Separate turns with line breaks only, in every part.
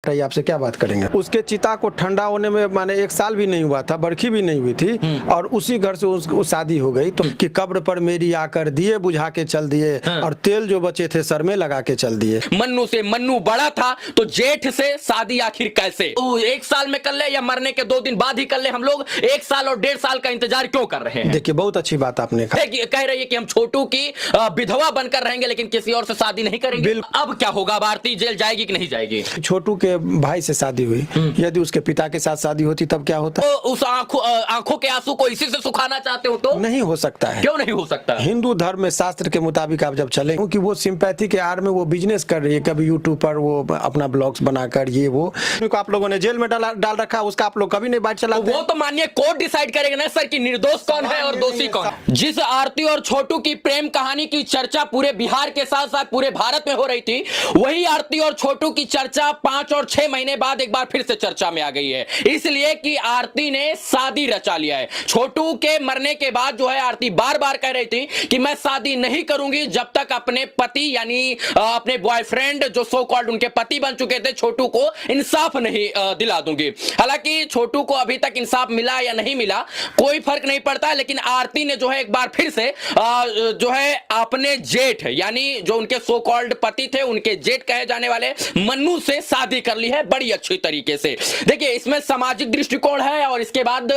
आपसे क्या बात करेंगे। उसके चिता को ठंडा होने में माने 1 साल भी नहीं हुआ था, बरखी भी नहीं हुई थी और उसी घर से उसको शादी हो गई। तो कि कब्र पर मेरी आकर दिए बुझा के चल दिए और तेल जो बचे थे सर में लगा के चल दिए।
मन्नू से मन्नू बड़ा था तो जेठ से शादी आखिर कैसे? 1 साल में कर ले या मरने के 2 दिन बाद ही कर ले? हम लोग 1 साल और 1.5 साल का इंतजार क्यों कर रहे हैं?
देखिए बहुत अच्छी बात आपने कहा।
कह रही है कि हम छोटू की विधवा बनकर रहेंगे लेकिन किसी और से शादी नहीं करेंगे। अब क्या होगा? आरती जेल जाएगी कि नहीं जाएगी?
छोटू के भाई से शादी हुई, यदि उसके पिता के साथ शादी होती तब क्या होता?
तो उस आंखों के आंसू को इसी से सुखाना चाहते हो तो?
नहीं हो सकता है।
क्यों नहीं हो सकता?
हिंदू धर्म में शास्त्र के मुताबिक आप जब चले, क्योंकि वो सिंपैथी के आड़ में वो बिजनेस कर रही है, कभी यूट्यूब पर वो अपना ब्लॉग्स बनाकर ये वो आप लोगों ने जेल में डाल रखा, उसका आप लोग कभी नहीं बात चला।
वो तो मानिए कोर्ट डिसाइड करेगा ना सर कि निर्दोष कौन है और दोषी कौन। जिस आरती और छोटू की प्रेम कहानी की चर्चा पूरे बिहार के साथ साथ पूरे भारत में हो रही थी, वही आरती और छोटू की चर्चा 5 और 6 महीने बाद एक बार फिर से चर्चा में आ गई है। इसलिए कि आरती ने शादी रचा लिया है। छोटू के मरने के बाद जो है आरती बार बार कह रही थी कि मैं शादी नहीं करूंगी जब तक अपने पति यानी अपने बॉयफ्रेंड जो सो कॉल्ड उनके पति बन चुके थे छोटू को इंसाफ नहीं दिला दूंगी। हालांकि छोटू को अभी तक इंसाफ मिला या नहीं मिला कोई फर्क नहीं पड़ता, लेकिन आरती ने जो है एक बार फिर से जो है अपने जेठ यानी जो उनके सो कॉल्ड पति थे उनके जेठ कहे जाने वाले मन्नू से शादी कर ली है बड़ी अच्छी तरीके से। देखिए इसमें सामाजिक दृष्टिकोण है और इसके बाद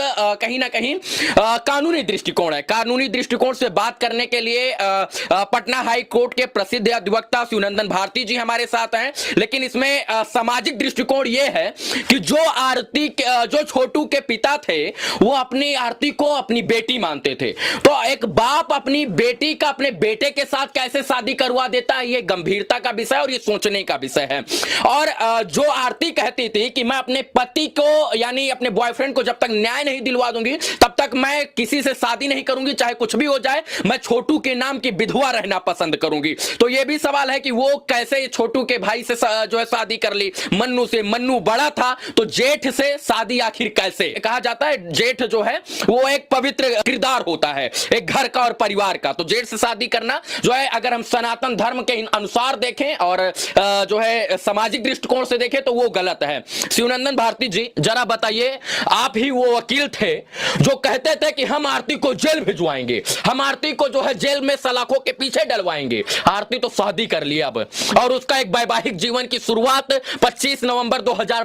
कहीं ना कहीं कानूनी दृष्टिकोण है। कानूनी दृष्टिकोण से बात करने के लिए पटना हाई कोर्ट के प्रसिद्ध अधिवक्ता शिवनंदन भारती जी हमारे साथ हैं, लेकिन इसमें सामाजिक दृष्टिकोण यह है कि जो छोटू के पिता थे वो अपनी आरती को अपनी बेटी मानते थे, तो एक बाप अपनी बेटी का अपने बेटे के साथ कैसे शादी करवा देता है, ये गंभीरता का विषय और ये सोचने का विषय है। और जो आरती कहती थी कि मैं अपने पति को यानी अपने बॉयफ्रेंड को जब तक न्याय नहीं दिलवा दूंगी तब तक मैं किसी से शादी नहीं करूंगी, चाहे कुछ भी हो जाए, मैं छोटू के नाम की विधवा रहना पसंद करूंगी। तो ये भी सवाल है कि वो कैसे छोटू के भाई से जो है शादी कर ली। मन्नू से मन्नू बड़ा था तो जेठ से शादी आखिर कैसे? कहा जाता है जेठ जो है वो एक पवित्र किरदार होता है एक घर का और परिवार का, तो जेठ से शादी करना जो है अगर हम सनातन धर्म के अनुसार देखें और जो है सामाजिक दृष्टिकोण से देखें तो वो गलत है। शिवनंदन भारती जी जरा बताइए, आप ही वो वकील थे जो कहते थे कि हम आरती को जेल भिजवाएंगे, हम आरती को जो है जेल में सलाखों के पीछे डलवाएंगे। आरती तो शादी कर ली अब और उसका एक वैवाहिक जीवन की शुरुआत 25 नवंबर 2000